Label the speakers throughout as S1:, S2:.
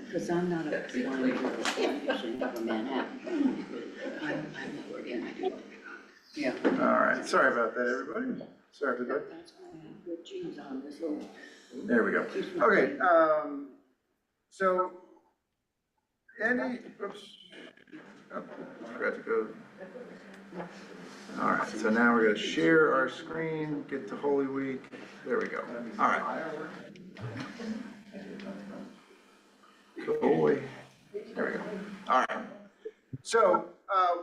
S1: Because I'm not a blind person from Manhattan. I'm lower than I do. Yeah.
S2: All right, sorry about that, everybody. Sorry for that.
S1: That's why I have good genes on this little.
S2: There we go. Okay, so oops. Oh, forgot to go. All right, so now we're gonna share our screen, get to Holy Week. There we go. All right. Boy. There we go. All right. So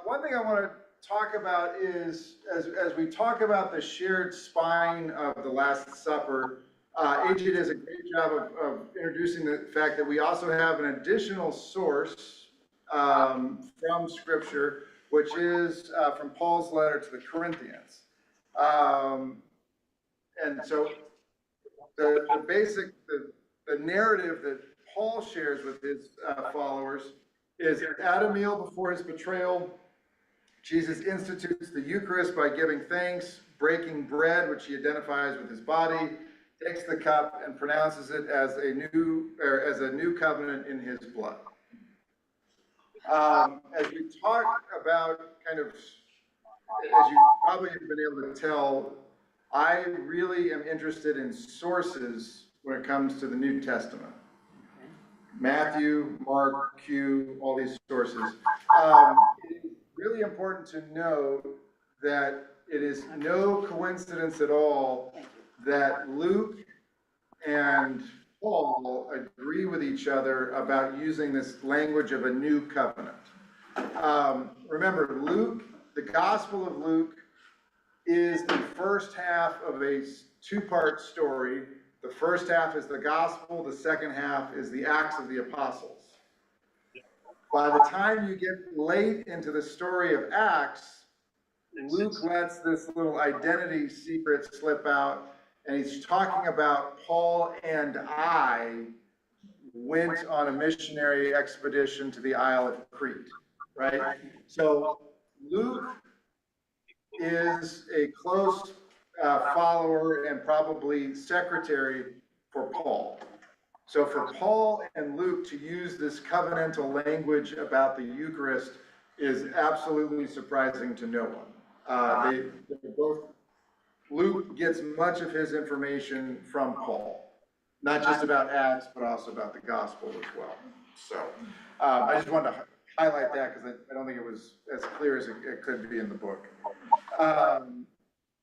S2: one thing I want to talk about is, as we talk about the shared spine of the Last Supper, AJ does a great job of introducing the fact that we also have an additional source from Scripture, which is from Paul's letter to the Corinthians. And so the narrative that Paul shares with his followers is at a meal before his betrayal, Jesus institutes the Eucharist by giving thanks, breaking bread, which he identifies with his body, takes the cup and pronounces it as a new covenant in his blood. As we talk about kind of, as you probably have been able to tell, I really am interested in sources when it comes to the New Testament. Matthew, Mark, Q, all these sources. It is really important to know that it is no coincidence at all that Luke and Paul agree with each other about using this language of a new covenant. Remember, Luke, the Gospel of Luke, is the first half of a two-part story. The first half is the gospel, the second half is the Acts of the Apostles. By the time you get late into the story of Acts, Luke lets this little identity secret slip out, and he's talking about Paul and I went on a missionary expedition to the Isle of Crete, right? So Luke is a close follower and probably secretary for Paul. So for Paul and Luke to use this covenantal language about the Eucharist is absolutely surprising to no one. They both, Luke gets much of his information from Paul, not just about Acts, but also about the gospel as well. So I just wanted to highlight that because I don't think it was as clear as it could be in the book.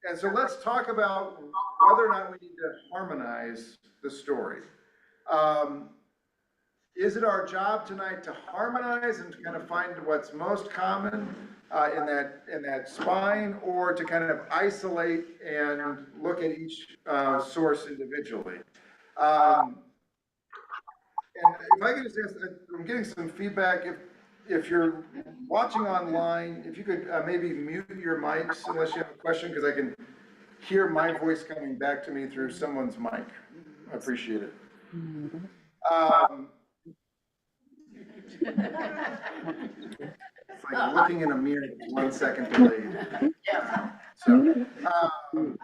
S2: And so let's talk about whether or not we need to harmonize the story. Is it our job tonight to harmonize and to kind of find what's most common in that spine, or to kind of isolate and look at each source individually? And if I could just ask, I'm getting some feedback. If you're watching online, if you could maybe mute your mics unless you have a question, because I can hear my voice coming back to me through someone's mic. I appreciate it. It's like looking in a mirror, 1 second delayed. So,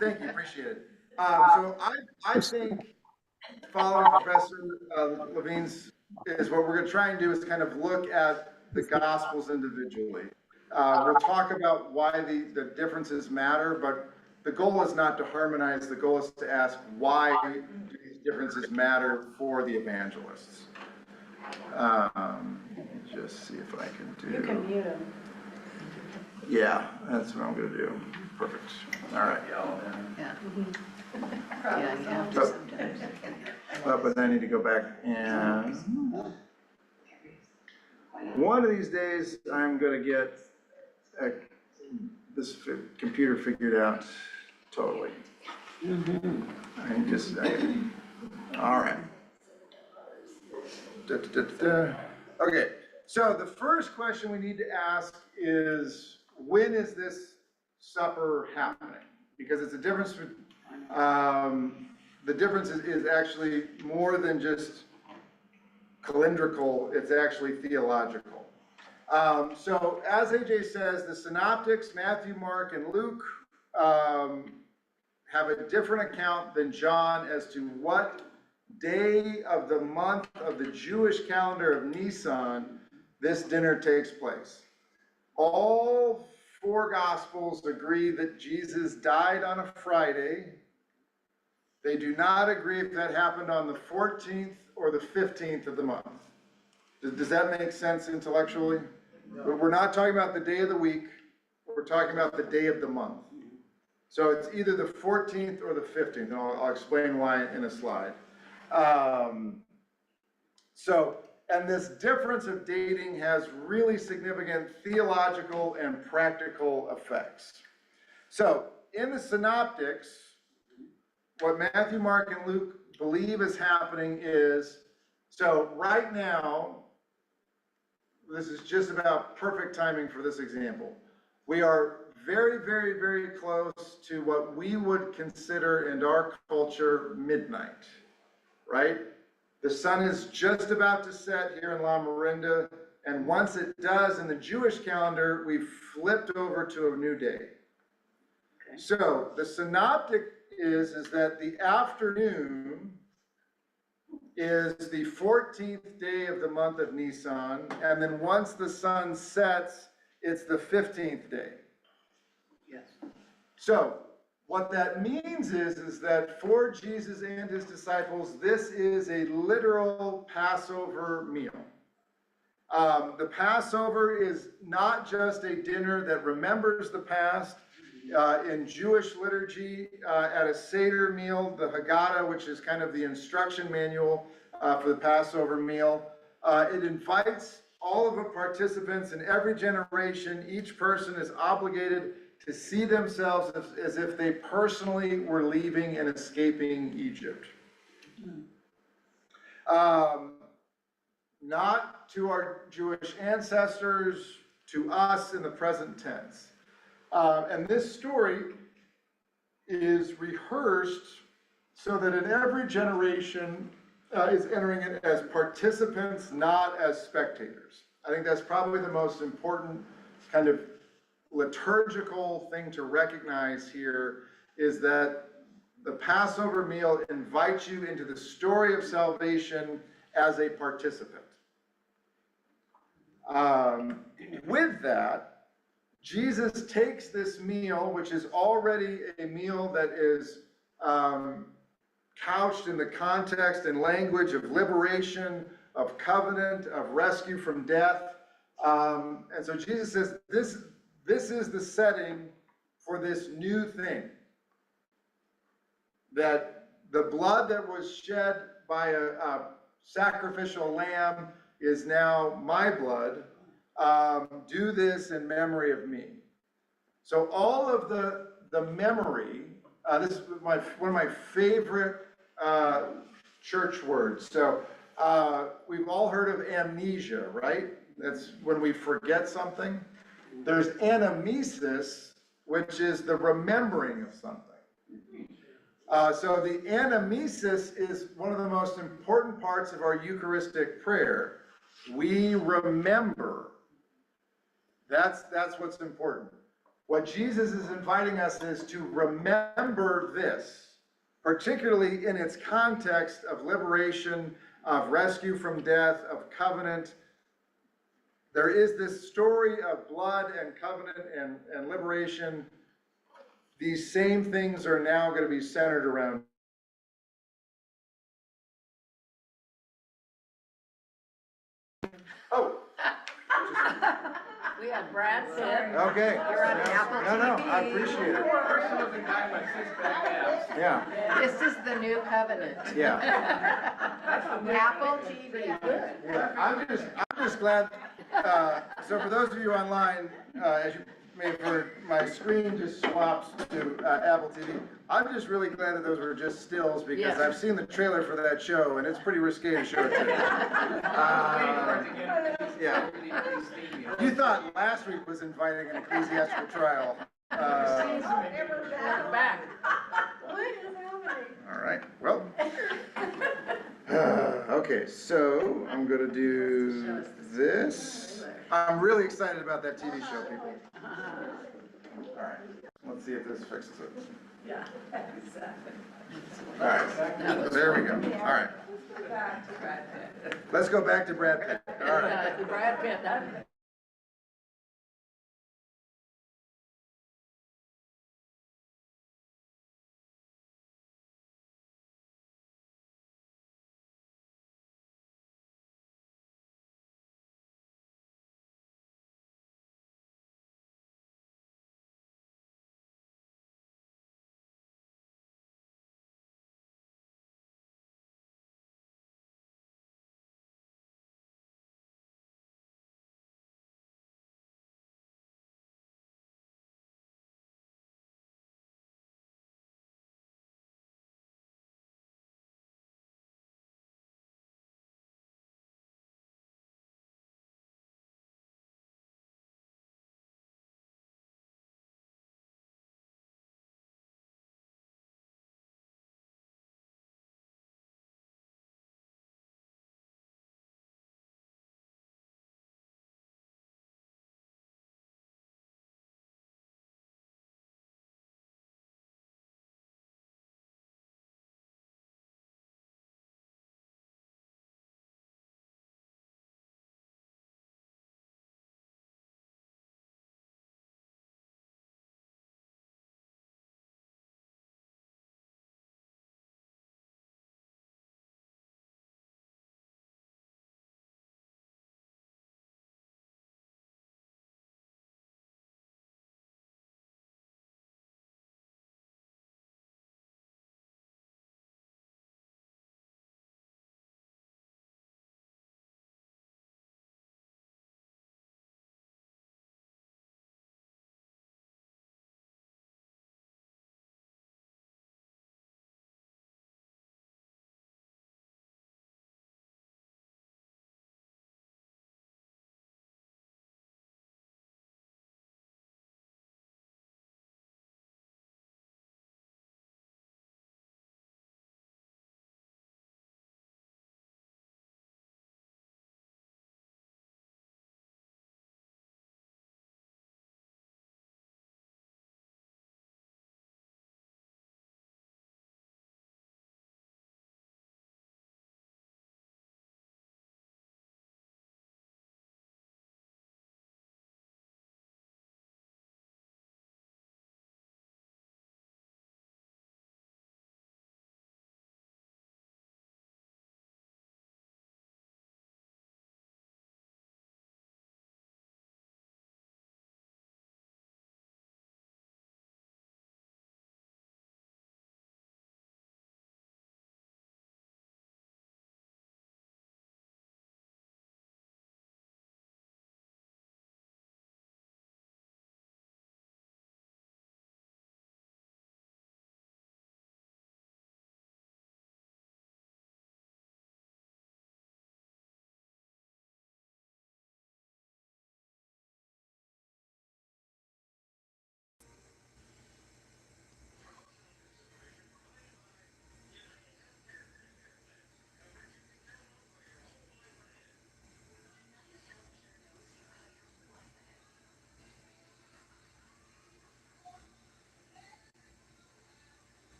S2: thank you, appreciate it. So I think following Professor Levine's is what we're going to try and do is kind of look at the Gospels individually. We'll talk about why the differences matter, but the goal is not to harmonize. The goal is to ask why do these differences matter for the evangelists. Just see if I can do.
S3: You can mute them.
S2: Yeah, that's what I'm going to do. Perfect. All right.
S1: Yeah. Yeah, you have to sometimes.
S2: But I need to go back and one of these days I'm going to get this computer figured out totally. All right. Okay, so the first question we need to ask is, when is this supper happening? Because it's a difference. The difference is actually more than just calendrical, it's actually theological. So as AJ says, the synoptics, Matthew, Mark, and Luke, have a different account than John as to what day of the month of the Jewish calendar of Nisan, this dinner takes place. All four Gospels agree that Jesus died on a Friday. They do not agree if that happened on the 14th or the 15th of the month. Does that make sense intellectually? We're not talking about the day of the week. We're talking about the day of the month. So it's either the 14th or the 15th, and I'll explain why in a slide. And this difference of dating has really significant theological and practical effects. So in the synoptics, what Matthew, Mark, and Luke believe is happening is, so right now, this is just about perfect timing for this example. We are very, very, very close to what we would consider in our culture midnight, right? The sun is just about to set here in La Miranda, and once it does in the Jewish calendar, we've flipped over to a new day. Okay. So the synoptic is that the afternoon is the 14th day of the month of Nisan, and then once the sun sets, it's the 15th day.
S1: Yes.
S2: So what that means is that for Jesus and his disciples, this is a literal Passover meal. The Passover is not just a dinner that remembers the past. In Jewish liturgy, at a Seder meal, the Haggadah, which is kind of the instruction manual for the Passover meal, it invites all of the participants in every generation. Each person is obligated to see themselves as if they personally were leaving and escaping Egypt. Not to our Jewish ancestors, to us in the present tense. And this story is rehearsed so that in every generation is entering it as participants, not as spectators. I think that's probably the most important kind of liturgical thing to recognize here, is that the Passover meal invites you into the story of salvation as a participant. With that, Jesus takes this meal, which is already a meal that is couched in the context and language of liberation, of covenant, of rescue from death. And so Jesus says, this is the setting for this new thing. That the blood that was shed by a sacrificial lamb is now my blood. Do this in memory of me. So all of the memory, this is one of my favorite church words. So we've all heard of amnesia, right? That's when we forget something. There's anamnesis, which is the remembering of something. So the anamnesis is one of the most important parts of our Eucharistic prayer. We remember. That's what's important. What Jesus is inviting us is to remember this, particularly in its context of liberation, of rescue from death, of covenant. There is this story of blood and covenant and liberation. These same things are now going to be centered around. Oh.
S1: We have Brad Pitt.
S2: Okay.
S1: You're on Apple
S2: No,
S1: TV.
S2: I appreciate it. Yeah.
S1: This is the new covenant.
S2: Yeah.
S1: Apple TV.
S2: Yeah. I'm just glad. So for those of you online, as you may have heard, my screen just swaps to Apple TV. I'm just really glad that those were just stills, because
S1: Yes.
S2: I've seen the trailer for that show and it's pretty risque to show it to you. Yeah. You thought last week was inviting an ecclesiastical trial.
S1: Back.
S2: All right, well. Okay, so I'm gonna do this. I'm really excited about that TV show, people. All right, let's see if this fixes it.
S3: Yeah, exactly.
S2: All right, there we go, all right.
S3: Back to Brad Pitt.
S2: Let's go back to Brad Pitt, all right.
S1: The Brad Pitt, that,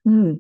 S4: Hmm.